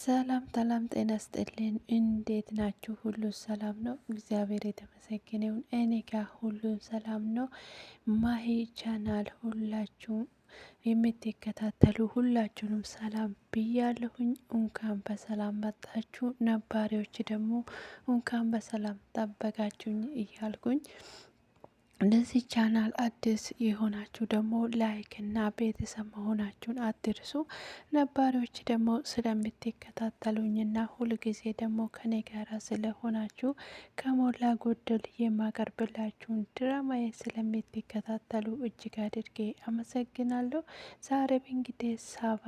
ሰላም ሰላም፣ ጤና ይስጥልኝ። እንዴት ናችሁ? ሁሉ ሰላም ነው? እግዚአብሔር የተመሰገነ ይሁን። እኔ ጋር ሁሉ ሰላም ነው። ማሂ ቻናል ሁላችሁም የምትከታተሉ ሁላችሁንም ሰላም ብያለሁኝ። እንኳን በሰላም መጣችሁ። ነባሪዎች ደግሞ እንኳን በሰላም ጠበቃችሁኝ እያልኩኝ ለዚህ ቻናል አዲስ የሆናችሁ ደግሞ ላይክ እና ቤተሰብ መሆናችሁን አትርሱ። ነባሪዎች ደግሞ ስለምትከታተሉኝና ሁልጊዜ ደግሞ ከኔ ጋራ ስለሆናችሁ ከሞላ ጎደል የማቀርብላችሁን ድራማዬ ስለምትከታተሉ እጅግ አድርጌ አመሰግናለሁ። ዛሬም እንግዲህ ሳባ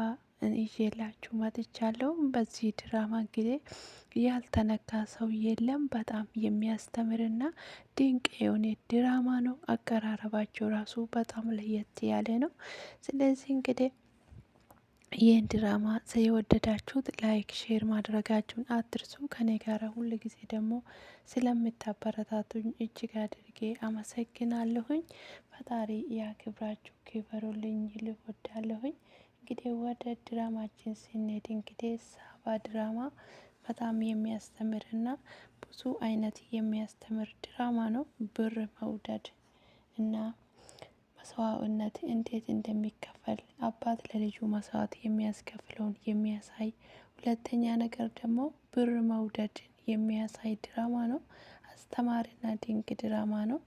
ይዤላችሁ መጥቻለሁ። በዚህ ድራማ እንግዲህ ያልተነካ ሰው የለም። በጣም የሚያስተምርና ድንቅ የሆነ ድራማ ነው። አቀራረባቸው ራሱ በጣም ለየት ያለ ነው። ስለዚህ እንግዲህ ይህን ድራማ የወደዳችሁት ላይክ፣ ሼር ማድረጋችሁን አትርሱ። ከኔ ጋር ሁል ጊዜ ደግሞ ስለምታበረታቱኝ እጅግ አድርጌ አመሰግናለሁኝ። ፈጣሪ ያክብራችሁ፣ ክበሩልኝ ልወዳለሁኝ። እንግዲህ ወደ ድራማችን ስንሄድ እንግዲህ ሳባ ድራማ በጣም የሚያስተምርና ብዙ አይነት የሚያስተምር ድራማ ነው። ብር መውደድ እና መስዋዕትነት እንዴት እንደሚከፈል አባት ለልጁ መስዋዕት የሚያስከፍለውን የሚያሳይ፣ ሁለተኛ ነገር ደግሞ ብር መውደድን የሚያሳይ ድራማ ነው። አስተማሪና ድንቅ ድራማ ነው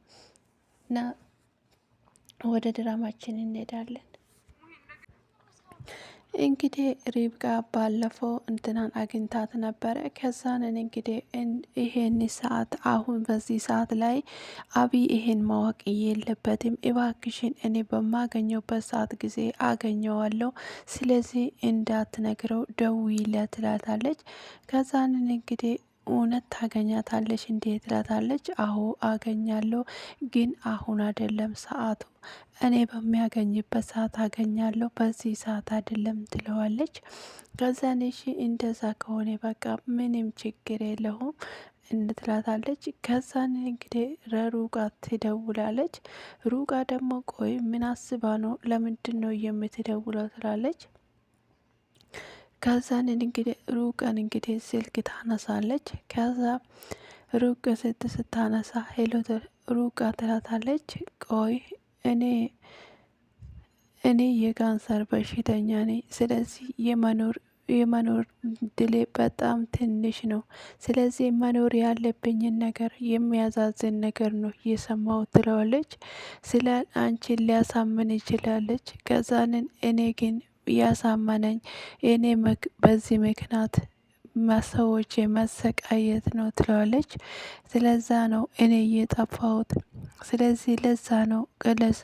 እና ወደ ድራማችን እንሄዳለን። እንግዲህ ሪብቃ ባለፈው እንትናን አግኝታት ነበረ። ከዛንን እንግዲህ ይሄን ሰዓት አሁን በዚህ ሰዓት ላይ አብይ ይሄን ማወቅ የለበትም፣ እባክሽን እኔ በማገኘውበት ሰዓት ጊዜ አገኘዋለሁ፣ ስለዚህ እንዳትነግረው ደውይለት ትላታለች። ከዛንን እንግዲህ እውነት ታገኛታለች እንዴት ትላታለች። አዎ አገኛለሁ፣ ግን አሁን አይደለም ሰዓቱ፣ እኔ በሚያገኝበት ሰዓት አገኛለሁ፣ በዚህ ሰዓት አይደለም ትለዋለች። ከዛን እሺ እንደዛ ከሆነ በቃ ምንም ችግር የለውም እንትላታለች። ከዛን እንግዲህ ለሩቃ ትደውላለች። ሩቃ ደግሞ ቆይ ምን አስባ ነው ለምንድን ነው የምትደውለው ትላለች። ከዛን እንግዲህ ሩቃን እንግዲህ ስልክ ታነሳለች። ከዛ ሩቅ ስታነሳ ሄሎ ሩቃ ትላታለች። ቆይ እኔ የካንሰር በሽተኛ ነኝ። ስለዚህ የመኖር ድሌ በጣም ትንሽ ነው። ስለዚህ መኖር ያለብኝን ነገር የሚያዛዝን ነገር ነው የሰማው ትለዋለች። ስለ አንቺን ሊያሳምን ይችላለች። ከዛንን እኔ ግን ያሳመነኝ እኔ በዚህ ምክንያት ሰዎች መሰቃየት ነው ትለዋለች። ስለዛ ነው እኔ እየጠፋሁት፣ ስለዚህ ለዛ ነው ቅለስ፣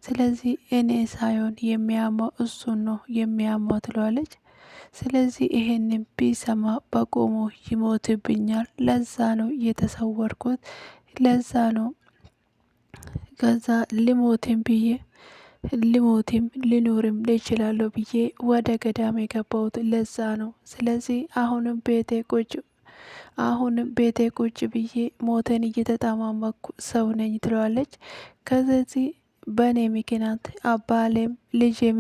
ስለዚህ እኔ ሳይሆን የሚያመው እሱን ነው የሚያመው ትለዋለች። ስለዚህ ይሄንን ቢሰማ በቆሞ ይሞትብኛል፣ ለዛ ነው የተሰወርኩት፣ ለዛ ነው ከዛ ልሞትም ሊኖርም ልችላለሁ ብዬ ወደ ገዳም የገባሁት ለዛ ነው። ስለዚህ አሁንም ቤቴ ቁጭ ብዬ ሞተን እየተጠማመኩ ሰው ነኝ ትለዋለች። ከዚህ በእኔ ምክንያት አባሌም ልጄም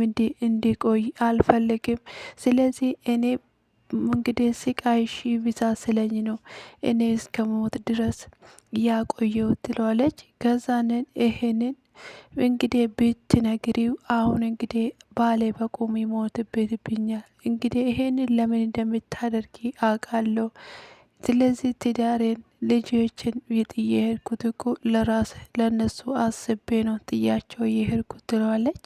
እንዲቆይ አልፈልግም። ስለዚህ እኔ እንግዲህ ስቃይ ሺ ብዛ ስለኝ ነው እኔ እስከ ሞት ድረስ ያቆየው ትለዋለች። ከዛንን ይሄንን እንግዲህ ብትነግሪው አሁን እንግዲህ ባሌ በቁም ይሞትብኛል። እንግዲህ ይሄንን ለምን እንደምታደርጊ አውቃለሁ። ስለዚህ ትዳሬን ልጆችን ጥዬ የሄድኩት እኮ ለነሱ አስቤ ነው ጥያቸው የሄድኩት ትለዋለች።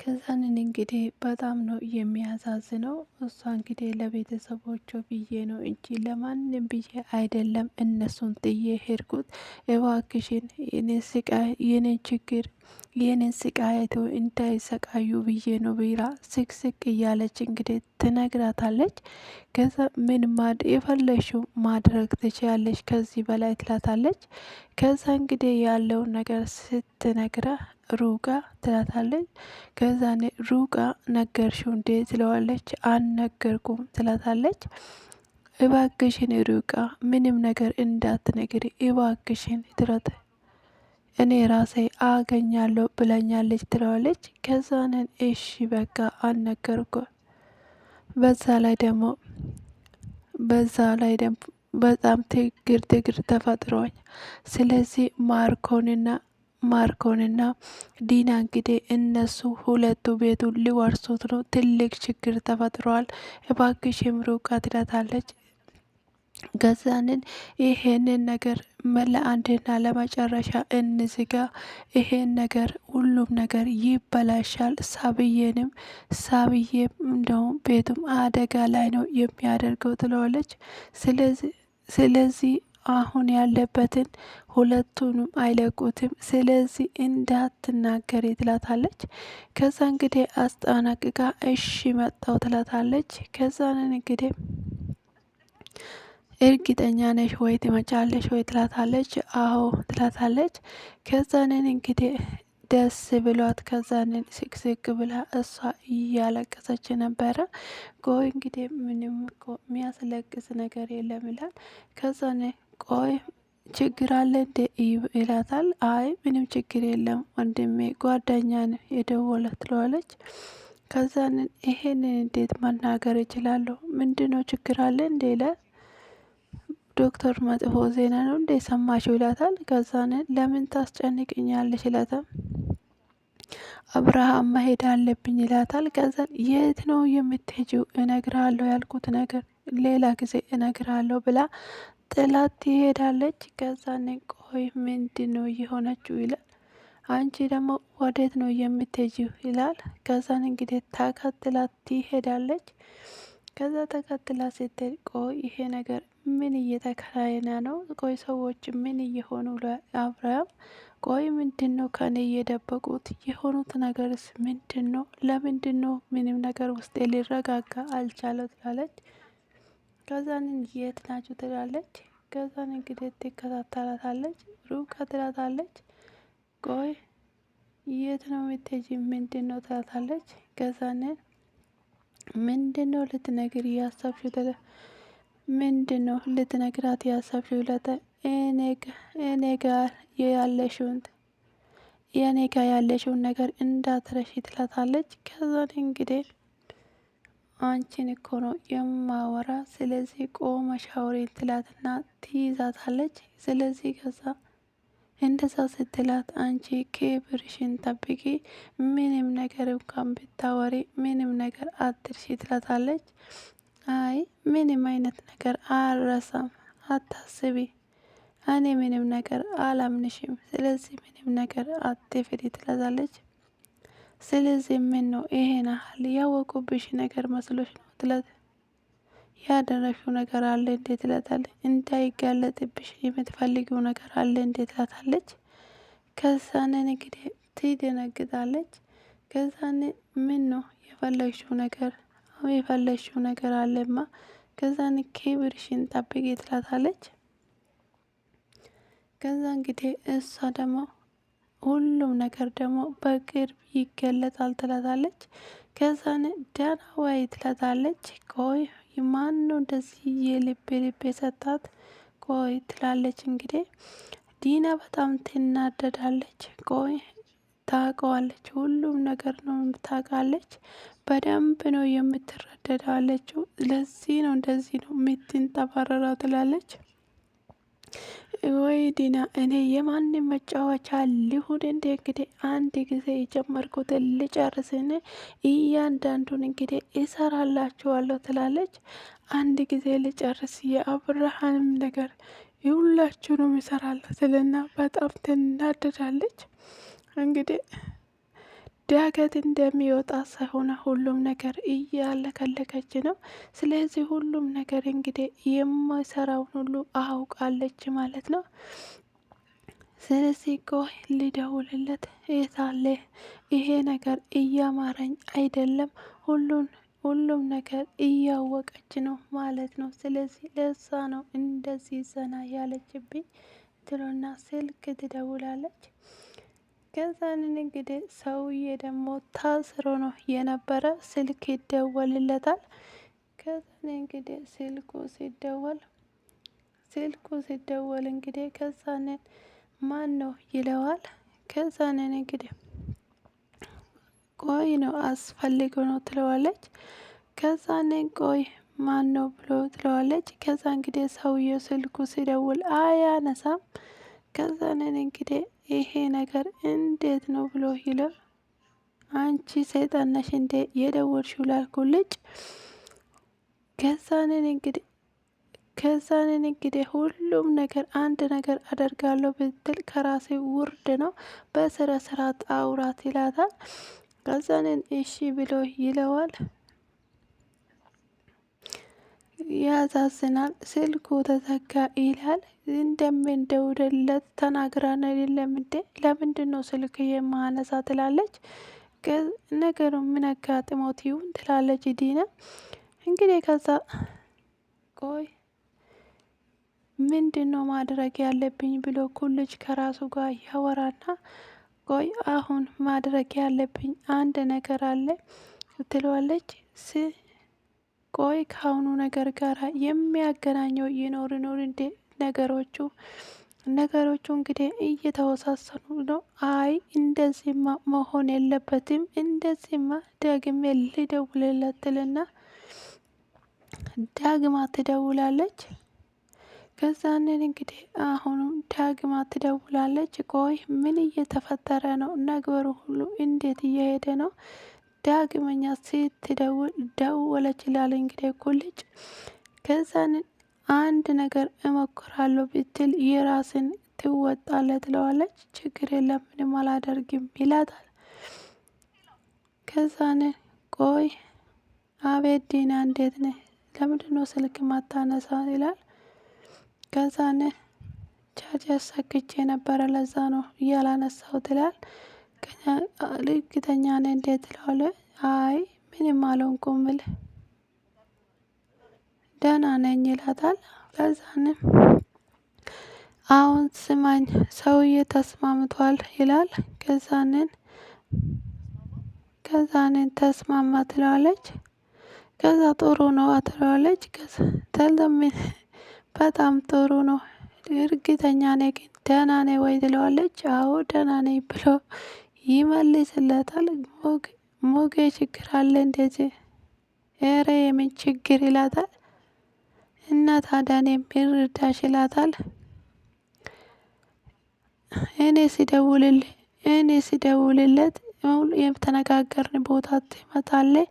ከዛንን እንግዲህ በጣም ነው የሚያሳዝነው። እሷ እንግዲህ ለቤተሰቦቿ ብዬ ነው እንጂ ለማንም ብዬ አይደለም እነሱን ጥዬ ሄድኩት። እባክሽን የኔን ችግር የኔን ስቃይቶ እንዳይሰቃዩ ብዬ ነው ቢራ ስቅስቅ እያለች እንግዲህ ትነግራታለች። ከዛ ምን የፈለሽው ማድረግ ትችያለች ከዚህ በላይ ትላታለች። ከዛ እንግዲህ ያለውን ነገር ስትነግራ ሩቃ ትላታለች። ከዛ ሩቃ ነገርሽው እንዴ ትለዋለች። አልነገርኩም ትላታለች። እባክሽን ሩቃ ምንም ነገር እንዳትነግሪ እባክሽን ትላት። እኔ ራሴ አገኛለሁ ብላኛለች ትለዋለች። ከዛንን እሺ በቃ አልነገርኩም በዛ ላይ ደግሞ በዛ ላይ ደግሞ በጣም ትግር ተፈጥሯል። ስለዚህ ማርኮንና ዲና እንግዲህ እነሱ ሁለቱ ቤቱን ሊወርሱት ነው። ትልቅ ችግር ተፈጥሯል። እባክሽ ሩቃ ትላታለች። ገዛንን ይሄንን ነገር ለአንድና ለመጨረሻ እንዝጋ። ይሄን ነገር ሁሉም ነገር ይበላሻል። ሳብዬም እንደውም ቤቱም አደጋ ላይ ነው የሚያደርገው ትለዋለች። ስለዚህ አሁን ያለበትን ሁለቱንም አይለቁትም። ስለዚህ እንዳትናገሪ ትላታለች። ከዛ እንግዲህ አስጠናቅቃ እሺ መጣው ትላታለች። ከዛንን እንግዲህ እርግጠኛ ነሽ ወይ ትመጫለሽ ወይ ትላታለች። አዎ ትላታለች። ከዛንን እንግዲህ ደስ ብሏት ከዛንን ስቅስቅ ብላ እሷ እያለቀሰች ነበረ። ቆይ እንግዲህ ምንም እኮ የሚያስለቅስ ነገር የለም ይላል። ከዛን ቆይ ችግር አለ እንዴ ይላታል። አይ ምንም ችግር የለም ወንድሜ ጓደኛን የደወለ ትለዋለች። ከዛንን ይሄንን እንዴት መናገር እችላለሁ? ምንድነው ችግር አለ እንዴ ይላል። ዶክተር መጥፎ ዜና ነው እንዴ ሰማሽው ይላታል። ከዛን ለምን ታስጨንቅኛለሽ ይላታል። አብርሃም መሄድ አለብኝ ይላታል። ከዛን የት ነው የምትሄጂው? እነግርሃለሁ ያልኩት ነገር ሌላ ጊዜ እነግርሃለሁ ብላ ጥላት ትሄዳለች። ከዛን ቆይ ምንድነው የሆነችው ይላል። አንቺ ደግሞ ወዴት ነው የምትሄጂው ይላል። ከዛን እንግዲህ ተከትላት ትሄዳለች። ከዛ ተከትላ ስትሄድ ቆይ ይሄ ነገር ምን እየተካሄደ ነው? ቆይ ሰዎች ምን እየሆኑ ለአብርሃም ቆይ ምንድን ነው ከኔ እየደበቁት የሆኑት ነገርስ ምንድን ነው? ለምንድን ነው ምንም ነገር ውስጤ ሊረጋጋ አልቻለው ትላለች። ከዛንን የት ናችሁ ትላለች። ከዛን እንግዲህ ትከታተላታለች። ሩቃ ትላታለች። ቆይ የት ነው የምትሄጂ? ምንድን ነው ትላታለች። ከዛንን ምንድን ነው ልትነግሪ ያሰብሽው? ምንድን ነው ልትነግራት ያሰብሽው? እኔ ጋር ያለሽውን ነገር እንዳትረሺ ትላታለች። ከዛን እንግዲህ አንቺን እኮ ነው የማወራ ስለዚህ ቆመሽ አውሪኝ ትላትና ትይዛታለች። ስለዚህ ከዛ እንደዛ ስትላት አንቺ ክብርሽን ጠብቂ፣ ምንም ነገር እንኳን ብታወሪ ምንም ነገር አትርሺ ትላታለች። አይ ምንም አይነት ነገር አልረሳም አታስቢ፣ እኔ ምንም ነገር አላምንሽም፣ ስለዚህ ምንም ነገር አትፍሪ ትላታለች። ስለዚህ ምን ነው ይሄን ያህል ያወቁብሽ ነገር መስሎሽ ነው ትላት። ያደረግሽው ነገር አለ እንዴ ትላታለች። እንዳይጋለጥብሽ የምትፈልጊው ነገር አለ እንዴ ትላታለች። ከዛንን እንግዲህ ትደነግጣለች። ከዛን ምን ነው የፈለግሽው ነገር አለማ፣ ከዛን ክብርሽን ጠብቂ ትላታለች። ከዛ እንግዲህ እሷ ደግሞ ሁሉም ነገር ደግሞ በቅርብ ይገለጣል ትላታለች። ከዛን ደህና ዋይ ትላታለች። ቆይ ማን ነው እንደዚህ የልብ የሰጣት? ቆይ ትላለች። እንግዲህ ዲና በጣም ትናደዳለች። ቆይ ታውቀዋለች፣ ሁሉም ነገር ነው ታውቃለች፣ በደንብ ነው የምትረዳው አለችው። ለዚህ ነው እንደዚህ ነው የምትንጠባረረው ትላለች። ወይ ዲና እኔ የማንም መጫወቻ ሊሁን እንዴ? እንግዲህ አንድ ጊዜ የጀመርኩትን ልጨርስን እያንዳንዱን እንግዲህ እሰራላችኋለሁ ትላለች። አንድ ጊዜ ልጨርስ የአብርሃንም ነገር የሁላችሁንም ይሰራል ስልና በጣም ትናደዳለች። እንግዲህ ዳገት እንደሚወጣ ሳይሆን ሁሉም ነገር እያለከለከች ነው። ስለዚህ ሁሉም ነገር እንግዲህ የማይሰራውን ሁሉ አውቃለች ማለት ነው። ስለዚህ ቆይ ልደውልለት፣ የት አለ? ይሄ ነገር እያማረኝ አይደለም። ሁሉም ነገር እያወቀች ነው ማለት ነው። ስለዚህ ለዛ ነው እንደዚህ ዘና ያለችብኝ ትሎና ስልክ ትደውላለች። ከዛንን እንግዲህ ሰውዬ ደግሞ ታስሮ ነው የነበረ። ስልክ ይደወልለታል። ከዛን እንግዲህ ስልኩ ሲደወል እንግዲህ ከዛንን ማን ነው ይለዋል። ከዛንን እንግዲህ ቆይ ነው አስፈልገው ነው ትለዋለች። ከዛንን ቆይ ማን ነው ብሎ ትለዋለች። ከዛ እንግዲህ ሰውየው ስልኩ ሲደውል አያነሳም። ከዛንን እንግዲህ ይሄ ነገር እንዴት ነው ብሎ ይለው አንቺ ሰይጣን ነሽ እንዴ የደወልሽው ላልኩልሽ። ከዛንን እንግዲህ ሁሉም ነገር አንድ ነገር አደርጋለሁ ብትል ከራሴ ውርድ ነው፣ በስረ ስርዓት አውራት ይላታል። ከዛንን እሺ ብሎ ይለዋል። ያዛዝናል። ስልኩ ተዘጋ ይላል። እንደምንደውልለት ተናግራን የለም እንዴ ለምንድን ነው ስልክ የማነሳ ትላለች። ነገሩ ምን አጋጥሞት ይሁን ትላለች ዲና። እንግዲህ ከዛ ቆይ ምንድን ነው ማድረግ ያለብኝ ብሎ ኩልጅ ከራሱ ጋር ያወራና ቆይ አሁን ማድረግ ያለብኝ አንድ ነገር አለ ትለዋለች። ቆይ ከአሁኑ ነገር ጋር የሚያገናኘው ይኖር እንዴ ነገሮቹ እንግዲህ እየተወሳሰኑ ነው። አይ እንደዚህማ መሆን የለበትም፣ እንደዚህማ ደግሜ ልደውልለት ትልና ዳግማ ትደውላለች። ከዛንን እንግዲህ አሁንም ዳግማ ትደውላለች። ቆይ ምን እየተፈጠረ ነው? ነገሩ ሁሉ እንዴት እየሄደ ነው? ዳግመኛ ስትደውል ደወለች ይላል እንግዲህ ኩልጭ። ከዛንን አንድ ነገር እሞክራለሁ ብትል የራስን ትወጣለህ ትለዋለች። ችግር የለም ምንም አላደርግም ይላታል። ከዛንን ቆይ አቤት ዲና እንዴት ነህ? ለምንድነው ስልክ ማታነሳ ይላል። ከዛን ቻርጅ ሰክቼ ነበረ ለዛ ነው ያላነሳሁት ይላል። እርግጠኛ ነህ እንዴት ትለዋለህ። አይ ምንም አልሆንኩም ደህና ነኝ ይላታል። ከዛንም አሁን ስማኝ ሰውዬ ተስማምቷል ይላል። ከዛንን ተስማማ ትለዋለች። ከዛ ጥሩ ነው ትለዋለች። በጣም ጥሩ ነው እርግጠኛ ነኝ ግን ደህና ነኝ ወይ ትለዋለች። አዎ ደህና ነኝ ብሎ ይመልስለታል። ሞጌ ችግር አለ እንደዚህ? ኧረ የምን ችግር ይላታል። እና ታዲያ እኔ ምን ልርዳሽ ይላታል። እኔ ሲደውልለት የተነጋገርን ቦታ ትመጣለች።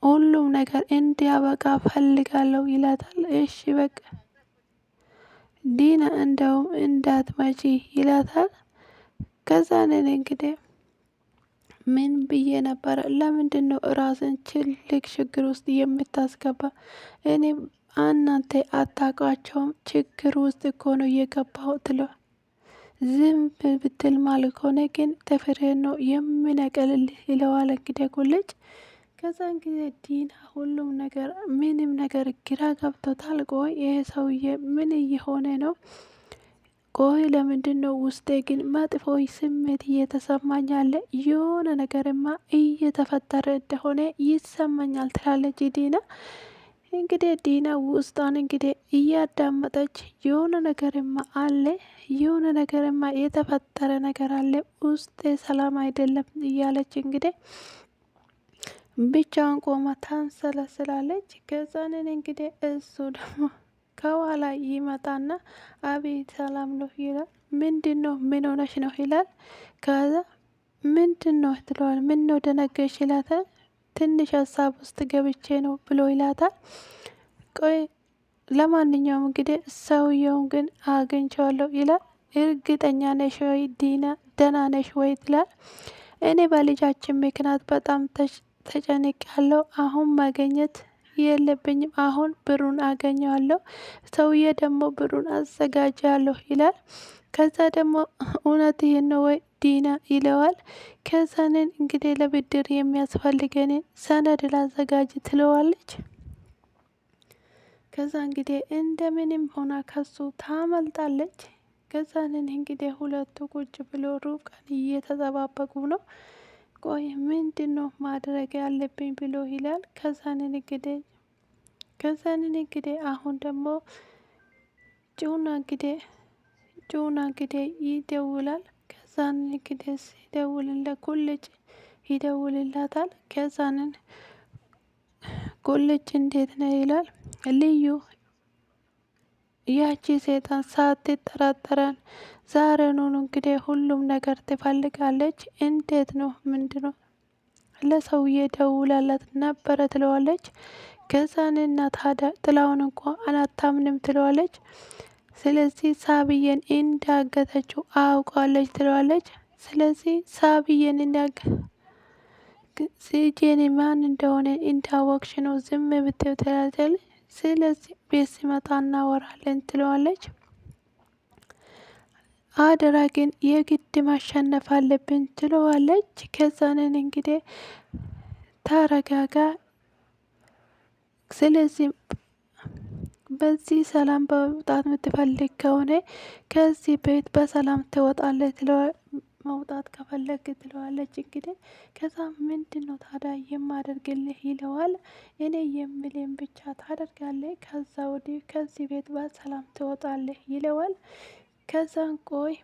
ሁሉም ነገር እንዲያበቃ ፈልጋለሁ ይላታል። እሺ በቃ ዲና እንደውም እንዳትመጪ ይላታል። ከዛንን እንግዲህ ምን ብዬ ነበረ? ለምንድነው ራስን ትልቅ ችግር ውስጥ የምታስገባ? እኔ እናንተ አታውቃቸውም ችግር ውስጥ እኮ ነው የገባሁት ትለው። ዝም ብትል ማለት ከሆነ ግን ጥፍርህን ነው የምነቅልልህ ይለዋል እንግዲህ ኩልጭ። ከዛን ጊዜ ዲና ሁሉም ነገር ምንም ነገር ግራ ገብቶታል። ቆይ ይሄ ሰውዬ ምን እየሆነ ነው? ቆይ ለምንድን ነው ውስጤ ግን መጥፎ ስሜት እየተሰማኝ አለ? የሆነ ነገርማ እየተፈጠረ እንደሆነ ይሰማኛል ትላለች ዲና። እንግዲህ ዲና ውስጧን እንግዲህ እያዳመጠች የሆነ ነገርማ አለ፣ የሆነ ነገርማ የተፈጠረ ነገር አለ፣ ውስጤ ሰላም አይደለም እያለች እንግዲህ ብቻውን ቆማ ታንሰለስላለች። ከዛንን እንግዲህ እሱ ደግሞ ከኋላ ይመጣና አቤት ሰላም ነው ይላል። ምንድን ነው ምን ሆነሽ ነው ይላል። ከዛ ምንድን ነው ትለዋል። ምን ነው ደነገሽ ይላታል። ትንሽ ሀሳብ ውስጥ ገብቼ ነው ብሎ ይላታል። ቆይ ለማንኛውም እንግዲህ ሰውየውን ግን አግኝቼዋለሁ ይላል። እርግጠኛ ነሽ ወይ ዲና ደህና ነሽ ወይ ትላል። እኔ በልጃችን ምክንያት በጣም ተጨንቄያለሁ። አሁን ማግኘት የለብኝም። አሁን ብሩን አገኘዋለሁ። ሰውዬ ደግሞ ብሩን አዘጋጃለሁ ይላል። ከዛ ደግሞ እውነት ይሄን ነው ወይ ዲና ይለዋል። ከዛንን እንግዲህ ለብድር የሚያስፈልገንን ሰነድ ላዘጋጅ ትለዋለች። ከዛ እንግዲህ እንደምንም ሆና ከሱ ታመልጣለች። ከዛንን እንግዲህ ሁለቱ ቁጭ ብሎ ሩብ ቀን እየተጠባበቁ ነው። ቆይ ምንድን ነው ማድረግ ያለብኝ ብሎ ይላል። ከዛንን እንግዲህ አሁን ደግሞ ጩና እንግዲህ ይደውላል። ከዛንን እንግዲህ ሲደውልለት ኩልጭ ይደውልላታል። ከዛንን ቁልጭ እንዴት ነው ይላል። ልዩ ያቺ ሴጣን ሳትጠራጠረን ዛሬውኑ እንግዲህ ሁሉም ነገር ትፈልጋለች። እንዴት ነው ምንድነው ለሰውዬ ደውላላት ነበረ ትለዋለች። ከዛንና ታዲያ ጥላውን እንኳ አላታምንም ትለዋለች። ስለዚህ ሳብዬን እንዳገተችው አውቃለች ትለዋለች። ስለዚህ ሳብዬን ልጄን ማን እንደሆነ እንዳወቅሽ ነው ዝም ብትይው ትላለች። ስለዚህ ቤት ሲመጣ እናወራለን ትለዋለች። አደራ ግን የግድ ማሸነፍ አለብን ትለዋለች። ከዛንን እንግዲህ ተረጋጋ፣ ስለዚህ በዚህ ሰላም በመውጣት የምትፈልግ ከሆነ ከዚህ ቤት በሰላም ትወጣለች መውጣት ከፈለግ ትለዋለች። እንግዲህ ከዛ ምንድነው ታዲያ የማደርግልህ ይለዋል። እኔ የምልህን ብቻ ታደርጋለህ፣ ከዛ ወዲህ ከዚህ ቤት በሰላም ትወጣለህ ይለዋል። ከዛን ቆይ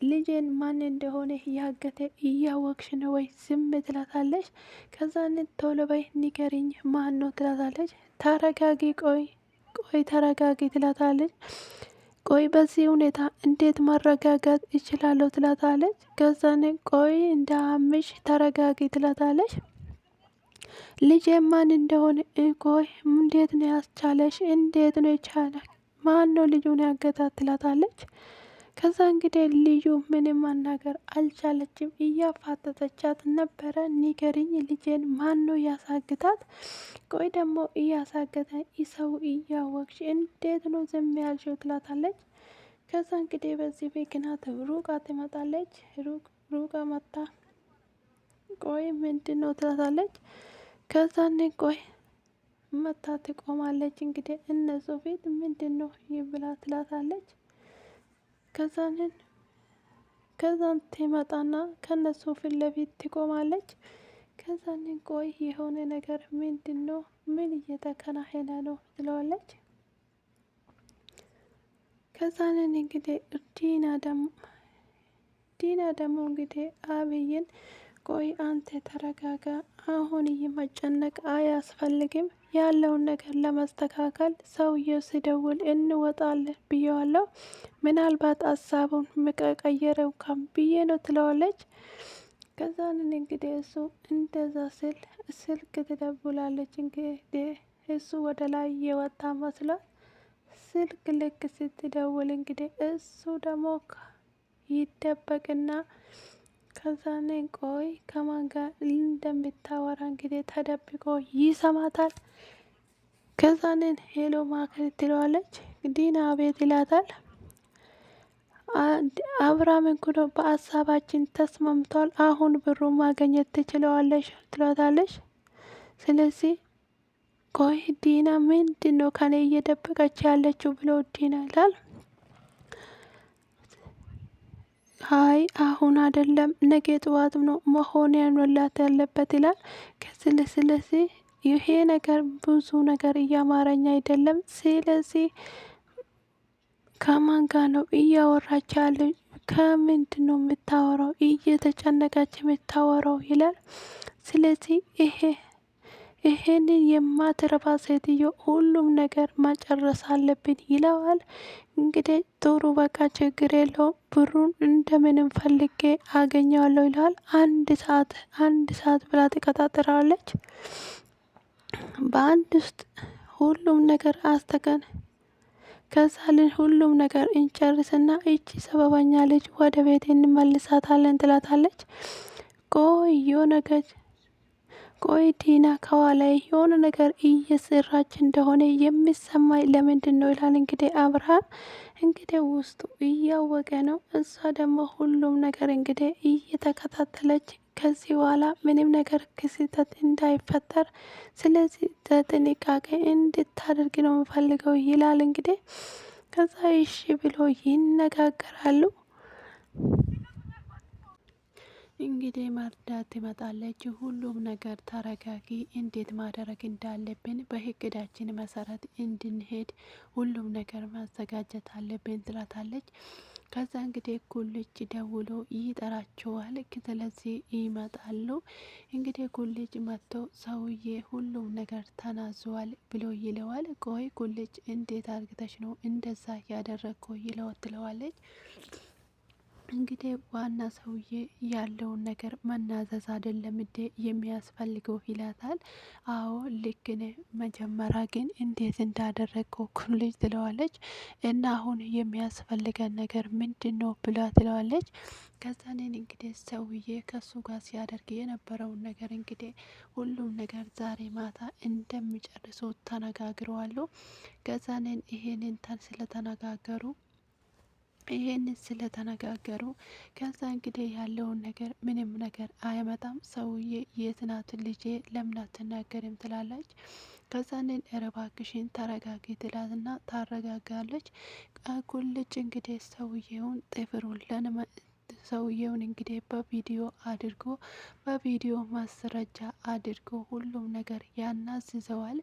ልጄን ማን እንደሆነ ያገተ እያወቅሽ ነው ወይ ዝም ትላታለች። ከዛን ቶሎ በይ ንገሪኝ ማን ነው ትላታለች። ተረጋጊ፣ ቆይ ተረጋጊ ትላታለች። ቆይ በዚህ ሁኔታ እንዴት ማረጋጋት እችላለሁ ትላታለች። ከዛን ቆይ እንዳምሽ ተረጋጊ ትላታለች። ልጄ ማን እንደሆነ ቆይ እንዴት ነው ያስቻለሽ? እንዴት ነው የቻለ? ማን ነው ልጁን ያገታት ትላታለች። ከዛ እንግዲህ ልዩ ምንም ማናገር አልቻለችም። እያፋጠጠቻት ነበረ። ንገሪኝ ልጄን ማን ነው ያሳግታት? ቆይ ደግሞ እያሳገተ ሰው እያወቅሽ እንዴት ነው ዝም ያልሽው ትላታለች። ከዛ እንግዲህ በዚህ ምክንያት ሩቃ ትመጣለች። ሩቃ መጣ ቆይ ምንድን ነው ትላታለች። ከዛኔ ቆይ መታ ትቆማለች። እንግዲህ እነሱ ፊት ምንድን ነው ይብላ ትላታለች። ከዛን ትመጣና ከነሱ ፊት ለፊት ትቆማለች። ከዛን ቆይ የሆነ ነገር ምንድን ነው? ምን እየተከናወነ ነው ትለዋለች። ከዛንን እንግዲህ ዲና ደግሞ እንግዲህ አብይን ቆይ አንተ ተረጋጋ፣ አሁን መጨነቅ አያስፈልግም፣ ያለውን ነገር ለመስተካከል ሰውየው ሲደውል እንወጣለን ብየዋለሁ፣ ምናልባት ሀሳቡን መቀየረው ካም ብዬ ነው ትለዋለች። ከዛንን እንግዲህ እሱ እንደዛ ስል ስልክ ትደውላለች። እንግዲህ እሱ ወደ ላይ የወጣ መስሏት ስልክ ልክ ስትደውል እንግዲህ እሱ ደግሞ ይደበቅና ከዛኔ ቆይ ከማን ጋር እንደምታወራ እንግዲህ ተደብቆ ይሰማታል። ከዛንን ሄሎ ማከል ትለዋለች። ዲና አቤት ይላታል። አብርሃም እንኩዶ በሀሳባችን ተስማምቷል፣ አሁን ብሩ ማግኘት ትችለዋለሽ ትሏታለች። ስለዚህ ቆይ ዲና ምንድን ነው ከኔ እየደበቀች ያለችው ብሎ ዲና ይላል። አይ አሁን አይደለም ነገ ጠዋት ነው መሆን ያኖላት ያለበት ይላል። ስለዚህ ይሄ ነገር ብዙ ነገር እያማረኝ አይደለም። ስለዚህ ከማን ጋር ነው እያወራች ያለው? ከምንድን ነው የምታወራው? እየተጨነቀች የምታወራው ይላል። ስለዚህ ይሄንን የማትረባ ሴትዮ ሁሉም ነገር መጨረስ አለብን ይለዋል። እንግዲህ ጥሩ በቃ ችግር የለውም ብሩን እንደምንም ፈልጌ አገኘዋለሁ ይለዋል። አንድ ሰዓት ብላ ትቀጣጥራለች። በአንድ ውስጥ ሁሉም ነገር አስተከን ከዛልን ሁሉም ነገር እንጨርስና እቺ ሰበበኛ ልጅ ወደ ቤት እንመልሳታለን ትላታለች። ቆይ ዲና ከኋላ የሆነ ነገር እየሰራች እንደሆነ የሚሰማኝ ለምንድን ነው ይላል። እንግዲህ አብርሃም እንግዲህ ውስጡ እያወቀ ነው። እሷ ደግሞ ሁሉም ነገር እንግዲህ እየተከታተለች ከዚህ በኋላ ምንም ነገር ክስተት እንዳይፈጠር ስለዚህ ጥንቃቄ እንድታደርግ ነው የምፈልገው ይላል። እንግዲህ ከዛ እሺ ብሎ ይነጋገራሉ። እንግዲህ መርዳት ትመጣለች። ሁሉም ነገር ተረጋጊ፣ እንዴት ማድረግ እንዳለብን በእቅዳችን መሰረት እንድንሄድ ሁሉም ነገር ማዘጋጀት አለብን ትላታለች። ከዛ እንግዲህ ኩልጅ ደውሎ ይጠራቸዋል። ስለዚህ ይመጣሉ። እንግዲህ ኩልጅ መጥቶ ሰውዬ ሁሉም ነገር ተናዟል ብሎ ይለዋል። ቆይ ኩልጅ እንዴት አርግተሽ ነው እንደዛ ያደረግከው? ይለው ትለዋለች። እንግዲህ ዋና ሰውዬ ያለውን ነገር መናዘዝ አይደለም እንዴ የሚያስፈልገው ይላታል። አዎ ልክ ነህ፣ መጀመሪያ ግን እንዴት እንዳደረግከው ኩልጅ ትለዋለች። እና አሁን የሚያስፈልገን ነገር ምንድን ነው ብላ ትለዋለች። ከዛ እኔን እንግዲህ ሰውዬ ከሱ ጋር ሲያደርግ የነበረውን ነገር እንግዲህ ሁሉም ነገር ዛሬ ማታ እንደሚጨርሱ ተነጋግረዋሉ። ከዛ እኔን ይሄንን ስለተነጋገሩ ስለተነጋገሩ ከዛ እንግዲህ ያለውን ነገር ምንም ነገር አያመጣም። ሰውዬ የት ናት ልጄ ለምን አትናገርም? ትላለች። ከዛንን እባክሽን ተረጋጊ ትላትና ታረጋጋለች። ኩልጭ እንግዲህ ሰውዬውን ጥፍሩን ሰውየውን እንግዲህ በቪዲዮ አድርጎ በቪዲዮ ማስረጃ አድርጎ ሁሉም ነገር ያናዝዘዋል።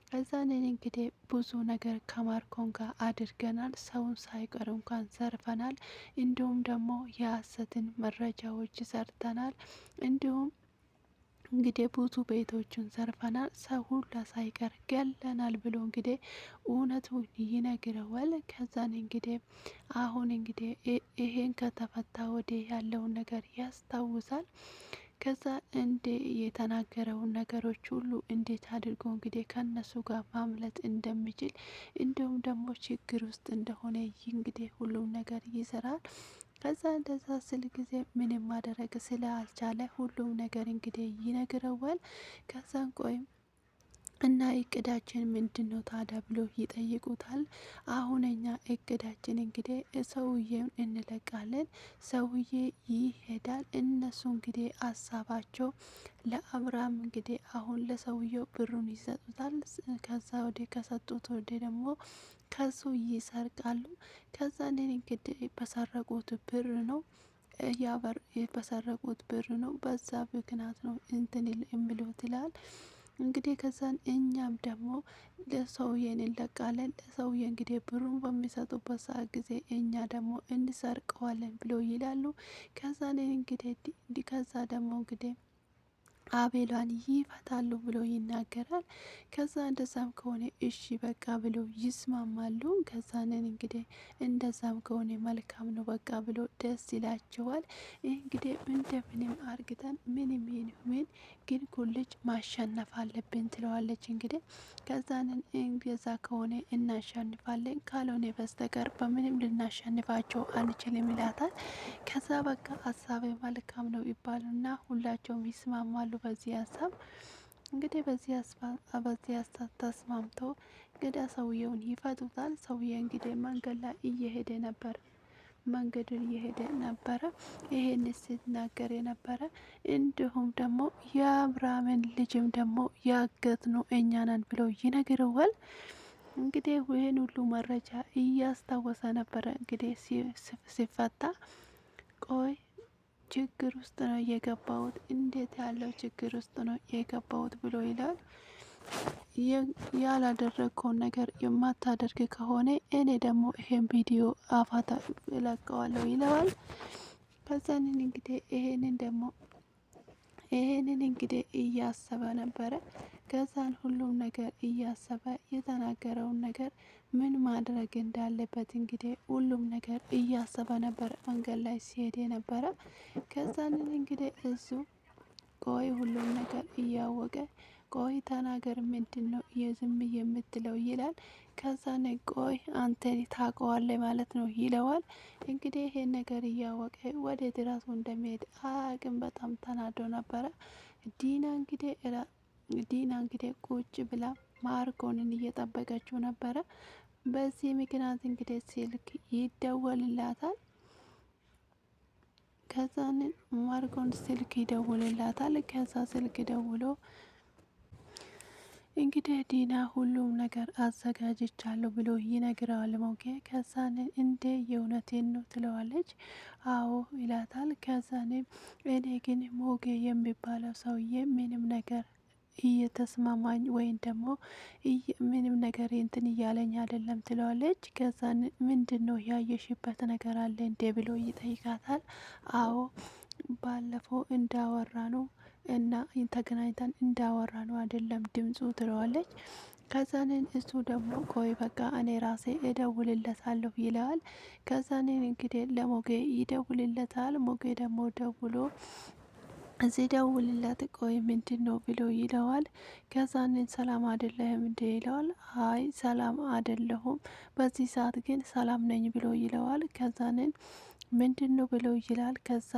ከዛንን እንግዲህ ብዙ ነገር ከማርኮን ጋር አድርገናል። ሰውን ሳይቀር እንኳን ዘርፈናል። እንዲሁም ደግሞ የሀሰትን መረጃዎች ሰርተናል። እንዲሁም እንግዲህ ብዙ ቤቶችን ዘርፈናል። ሰው ሁላ ሳይቀር ገለናል ብሎ እንግዲህ እውነቱን ይነግረዋል። ከዛን እንግዲህ አሁን እንግዲህ ይሄን ከተፈታ ወዲህ ያለውን ነገር ያስታውሳል። ከዛ እንዴ የተናገረውን ነገሮች ሁሉ እንዴት አድርጎ እንግዲህ ከነሱ ጋር ማምለጥ እንደሚችል እንዲሁም ደግሞ ችግር ውስጥ እንደሆነ እንግዲህ ሁሉም ነገር ይሰራል። ከዛ እንደዛ ስል ጊዜ ምንም ማድረግ ስለ አልቻለ ሁሉም ነገር እንግዲህ ይነግረዋል። ከዛን ቆይም እና እቅዳችን ምንድን ነው ታዲያ ብሎ ይጠይቁታል። አሁን እኛ እቅዳችን እንግዲህ ሰውዬውን እንለቃለን። ሰውዬ ይሄዳል። እነሱ እንግዲህ ሀሳባቸው ለአብርሃም እንግዲህ አሁን ለሰውየው ብሩን ይሰጡታል። ከዛ ወዲህ ከሰጡት ወዲህ ደግሞ ከሱ ይሰርቃሉ። ከዛ እንግዲህ በሰረቁት ብር ነው በሰረቁት ብር ነው። በዛ ምክንያት ነው እንትን የሚሉት ይላል። እንግዲህ ከዛን እኛም ደግሞ ለሰውዬን እንለቃለን። ለሰውዬ እንግዲህ ብሩን በሚሰጡበት ሰዓት ጊዜ እኛ ደግሞ እንሰርቀዋለን ብሎ ይላሉ። ከዛን እንግዲህ ከዛ ደግሞ እንግዲህ አቤሏን ይፈታሉ ብሎ ይናገራል። ከዛ እንደዛም ከሆነ እሺ በቃ ብሎ ይስማማሉ። ከዛንን እንግዲህ እንደዛም ከሆነ መልካም ነው በቃ ብሎ ደስ ይላቸዋል። እንግዲህ እንደምንም አርግተን ምንም ምን ግን ኩልጅ ማሸነፍ አለብን ትለዋለች። እንግዲህ ከዛንን እንደዛ ከሆነ እናሸንፋለን፣ ካልሆነ በስተቀር በምንም ልናሸንፋቸው አንችልም ይላታል። ከዛ በቃ ሀሳብ መልካም ነው ይባሉና ሁላቸውም ይስማማሉ በዚህ ሀሳብ። እንግዲህ በዚህ ሀሳብ ተስማምተው እንግዲህ ሰውየውን ይፈቱታል። ሰውየ እንግዲህ መንገድ ላይ እየሄደ ነበር መንገዱን እየሄደ ነበረ። ይሄን ሲናገር የነበረ እንዲሁም ደግሞ የአብርሃምን ልጅም ደግሞ ያገት ነው እኛ ነን ብለው ይነግረዋል። እንግዲህ ይህን ሁሉ መረጃ እያስታወሰ ነበረ። እንግዲህ ሲፈታ ቆይ ችግር ውስጥ ነው የገባሁት፣ እንዴት ያለው ችግር ውስጥ ነው የገባሁት ብሎ ይላል። ያላደረግከውን ነገር የማታደርግ ከሆነ እኔ ደግሞ ይሄን ቪዲዮ አፋታ እለቀዋለሁ ይለዋል። ከዛንን እንግዲህ ይሄንን እንግዲህ እያሰበ ነበረ። ከዛን ሁሉም ነገር እያሰበ የተናገረውን ነገር ምን ማድረግ እንዳለበት እንግዲህ ሁሉም ነገር እያሰበ ነበር መንገድ ላይ ሲሄድ የነበረ። ከዛንን እንግዲህ እሱ ቆይ ሁሉም ነገር እያወቀ ቆይ ተናገር፣ ምንድን ነው የዝም የምትለው ይላል። ከዛ ቆይ አንተ ታውቀዋለህ ማለት ነው ይለዋል። እንግዲህ ይሄን ነገር እያወቀ ወዴት ራሱ እንደሚሄድ አያውቅም። በጣም ተናዶ ነበረ። ዲና እንግዲህ ቁጭ ብላ ማርኮንን እየጠበቀችው ነበረ። በዚህ ምክንያት እንግዲህ ስልክ ይደወልላታል። ከዛን ማርኮን ስልክ ይደውልላታል። ከዛ ስልክ ደውሎ እንግዲህ ዲና ሁሉም ነገር አዘጋጅቻለሁ ብሎ ይነግረዋል ሞጌ። ከዛን እንዴ የእውነቴን ነው ትለዋለች። አዎ ይላታል። ከዛኔም እኔ ግን ሞጌ የሚባለው ሰውዬ ምንም ነገር እየተስማማኝ ወይም ደግሞ ምንም ነገር እንትን እያለኝ አይደለም ትለዋለች። ከዛን ምንድን ነው ያየሽበት ነገር አለ እንዴ ብሎ ይጠይቃታል። አዎ ባለፈው እንዳወራ ነው እና ተገናኝተን እንዳወራ ነው አይደለም ድምፁ ትለዋለች። ከዛንን እሱ ደግሞ ቆይ በቃ እኔ ራሴ እደውልለታለሁ ይለዋል። ከዛንን እንግዲህ ለሞጌ ይደውልለታል። ሞጌ ደግሞ ደውሎ እዚህ ደውልለት ቆይ ምንድን ነው ብሎ ይለዋል። ከዛንን ሰላም አይደለህም እንዴ ይለዋል። አይ ሰላም አይደለሁም በዚህ ሰዓት ግን ሰላም ነኝ ብሎ ይለዋል። ከዛንን ምንድን ነው ብሎ ይላል። ከዛ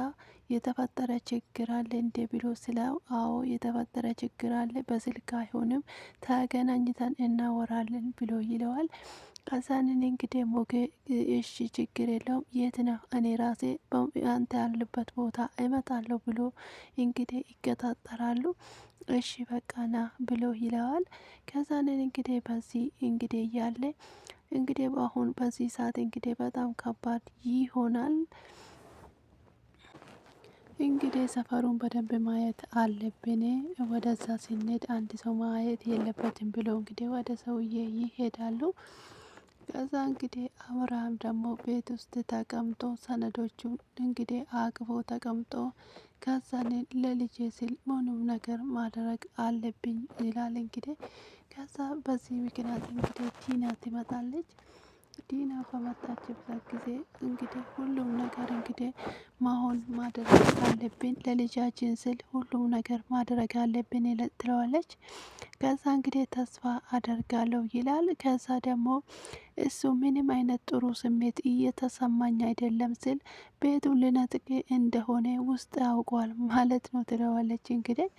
የተፈጠረ ችግር አለ እንዴ ብሎ ስለው አዎ የተፈጠረ ችግር አለ በስልክ አይሆንም ተገናኝተን እናወራለን ብሎ ይለዋል። ከዛንን እንግዲህ ሞጌ እሺ ችግር የለውም የት ነው እኔ ራሴ አንተ ያለበት ቦታ እመጣለሁ ብሎ እንግዲህ ይቀጣጠራሉ። እሺ በቃ ና ብሎ ይለዋል። ከዛንን እንግዲህ በዚህ እንግዲህ እያለ እንግዲህ አሁን በዚህ ሰዓት እንግዲህ በጣም ከባድ ይሆናል። እንግዲህ ሰፈሩን በደንብ ማየት አለብን። ወደዛ ስንሄድ አንድ ሰው ማየት የለበትም ብሎ እንግዲህ ወደ ሰውዬ ይሄዳሉ። ከዛ እንግዲህ አብርሃም ደግሞ ቤት ውስጥ ተቀምጦ ሰነዶቹን እንግዲህ አቅፎ ተቀምጦ ከዛን ለልጄ ሲል ምንም ነገር ማድረግ አለብኝ ይላል። እንግዲህ ከዛ በዚህ ምክንያት እንግዲህ ቲና ትመጣለች። ዲና በመጣችበት ጊዜ እንግዲህ ሁሉም ነገር እንግዲህ መሆን ማድረግ አለብን ለልጃችን ስል ሁሉም ነገር ማድረግ አለብን ትለዋለች። ከዛ እንግዲህ ተስፋ አደርጋለሁ ይላል። ከዛ ደግሞ እሱ ምንም አይነት ጥሩ ስሜት እየተሰማኝ አይደለም ስል ቤቱን ልነጥቅ እንደሆነ ውስጥ ያውቋል ማለት ነው ትለዋለች። እንግዲህ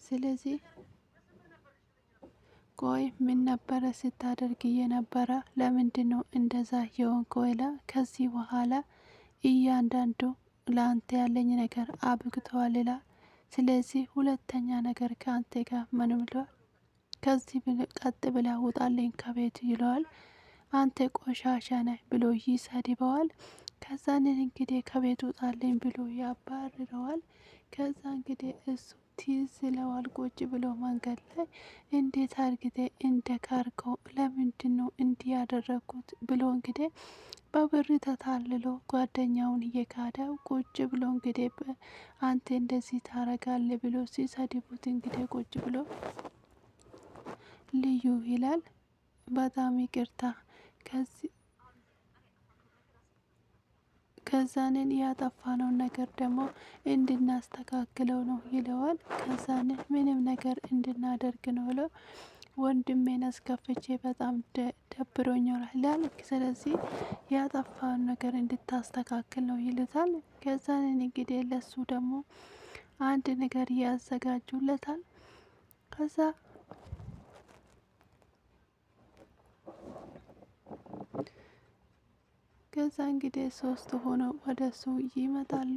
ስለዚህ ቆይ ምን ነበረ ስታደርግ የነበረ ለምንድነው እንደዛ የሆንከው? ከዚህ በኋላ እያንዳንዱ ለአንተ ያለኝ ነገር አብቅተዋል ይላል። ስለዚህ ሁለተኛ ነገር ከአንተ ጋር ምንም ብሏል ከዚህ ቀጥ ብላ ውጣልኝ ከቤት ይለዋል። አንተ ቆሻሻ ነህ ብሎ ይሰድበዋል። ከዛንን እንግዲህ ከቤት ውጣልኝ ብሎ ያባርረዋል። ከዛ እንግዲህ እሱ ትዝ ይለዋል ቁጭ ብሎ መንገድ ላይ እንዴት አርግቴ እንደ ካርከው ለምንድን ነው እንዲህ ያደረግኩት ብሎ እንግዲህ በብር ተታልሎ ጓደኛውን እየካደ ቁጭ ብሎ እንግዲህ አንተ እንደዚህ ታረጋለህ ብሎ ሲሰድቡት እንግዲህ ቁጭ ብሎ ልዩ ይላል። በጣም ይቅርታ ከዛንን ያጠፋነውን ነገር ደግሞ እንድናስተካክለው ነው ይለዋል። ከዛንን ምንም ነገር እንድናደርግ ነው ብሎ ወንድሜን አስከፍቼ በጣም ደብሮኛል ይላል። ስለዚህ ያጠፋውን ነገር እንድታስተካክል ነው ይሉታል። ከዛንን እንግዲህ ለሱ ደግሞ አንድ ነገር ያዘጋጁለታል። ከዛ እንግዲህ ሶስት ሆነው ወደሱ ይመጣሉ።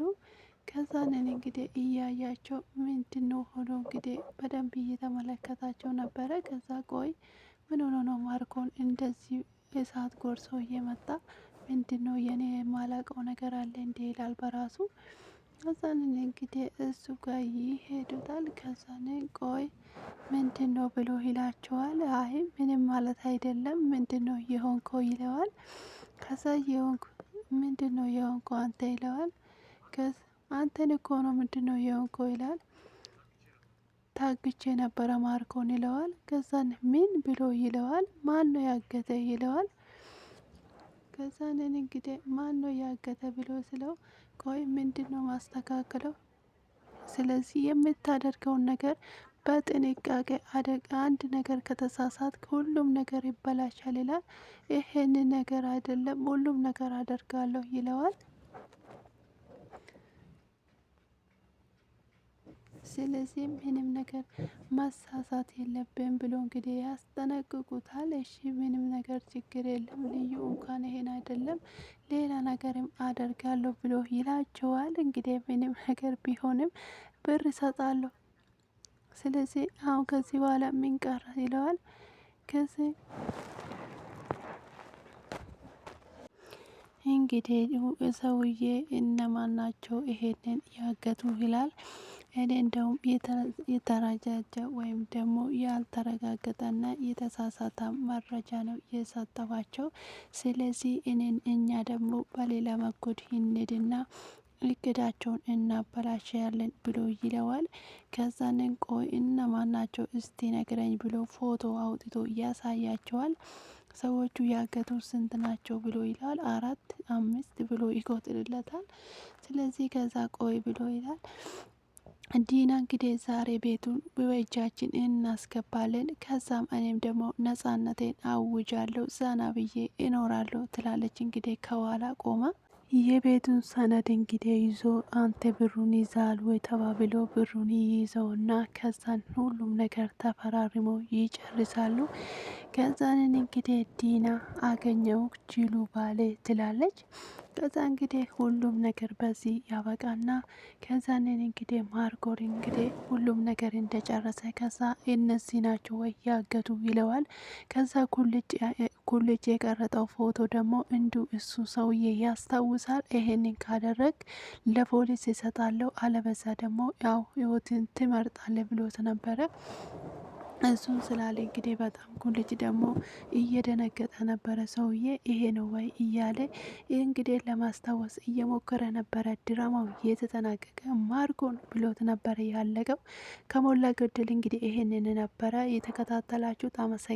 ከዛንን እንግዲህ እያያቸው ምንድነው ሆኖ እንግዲህ በደንብ እየተመለከታቸው ነበረ። ከዛ ቆይ ምን ሆኖ ነው ማርኮን እንደዚህ እሳት ጎርሶ እየመጣ ምንድነው የኔ የማላቀው ነገር አለ እንዴ ይላል በራሱ። ከዛንን እንግዲህ እሱ ጋር ይሄዱታል። ከዛንን ቆይ ምንድነው ብሎ ይላቸዋል። አይ ምንም ማለት አይደለም ምንድነው የሆንከው ይለዋል። ከዛ የሆንኩ ምንድነው የሆንከው አንተ ይለዋል። ከዛ አንተን እኮ ነው ምንድነው የሆንከው ይላል። ታግቼ ነበረ ማርኮን ይለዋል። ከዛን ምን ብሎ ይለዋል። ማነው ያገተ ይለዋል። ከዛንን እንግዲህ ማነው ያገተ ብሎ ስለው ቆይ ምንድነው ማስተካከለው ስለዚህ የምታደርገውን ነገር በጥንቃቄ አንድ ነገር ከተሳሳትክ ሁሉም ነገር ይበላሻል ይላል። ይሄንን ነገር አይደለም ሁሉም ነገር አደርጋለሁ ይለዋል። ስለዚህ ምንም ነገር መሳሳት የለብህም ብሎ እንግዲህ ያስጠነቅቁታል። እሺ ምንም ነገር ችግር የለም ልዩ እንኳን ይሄን አይደለም ሌላ ነገርም አደርጋለሁ ብሎ ይላቸዋል። እንግዲህ ምንም ነገር ቢሆንም ብር እሰጣለሁ ስለዚህ አሁን ከዚህ በኋላ ምን ቀረ ይለዋል። ከዚህ እንግዲህ ሰውዬ እነማን ናቸው ይሄንን ያገቱ ይላል። እኔ እንደውም የተራጃጀ ወይም ደግሞ ያልተረጋገጠና የተሳሳተ መረጃ ነው የሰጠኋቸው። ስለዚህ እኛ ደግሞ በሌላ መንገድ እንሂድና እቅዳቸውን እናበላሻለን ብሎ ይለዋል። ከዛንን ቆይ እነማን ናቸው እስቲ ነግረኝ ብሎ ፎቶ አውጥቶ ያሳያቸዋል። ሰዎቹ ያገቱ ስንት ናቸው ብሎ ይላል። 4 5 ብሎ ይቆጥርለታል። ስለዚህ ከዛ ቆይ ብሎ ይላል። ዲና እንግዲህ ዛሬ ቤቱን በእጃችን እናስገባለን፣ ከዛም እኔም ደግሞ ነጻነቴን አውጃለሁ፣ ዘና ብዬ እኖራለሁ ትላለች። እንግዲህ ከኋላ ቆማ የቤቱን ሰነድ እንግዲህ ይዞ አንተ ብሩን ይዛል ወይ ተባብሎ ብሩን ይይዘውና ከዛን ሁሉም ነገር ተፈራርሞ ይጨርሳሉ። ከዛንን እንግዲህ ዲና አገኘው ጅሉ ባሌ ትላለች። ከዛ እንግዲህ ሁሉም ነገር በዚህ ያበቃና ከዛንን እንግዲህ ማርኮር እንግዲህ ሁሉም ነገር እንደጨረሰ ከዛ እነዚህ ናቸው ወይ ያገቱ ይለዋል። ከዛ ኩልጭ የቀረጠው ፎቶ ደግሞ እንዲሁ እሱ ሰውዬ ያስታውሳል። ይሄንን ካደረግ ለፖሊስ ይሰጣለሁ፣ አለበዛ ደግሞ ያው ህይወትን ትመርጣለ ብሎት ነበረ። እሱን ስላለ እንግዲህ በጣም ኩልጅ ደግሞ እየደነገጠ ነበረ። ሰውዬ ይሄ ነው ወይ እያለ እንግዲህ ለማስታወስ እየሞከረ ነበረ። ድራማው የተጠናቀቀ ማርኮን ብሎት ነበረ ያለቀው። ከሞላ ጎደል እንግዲህ ይሄንን ነበረ የተከታተላችሁት። አመሰግናለሁ።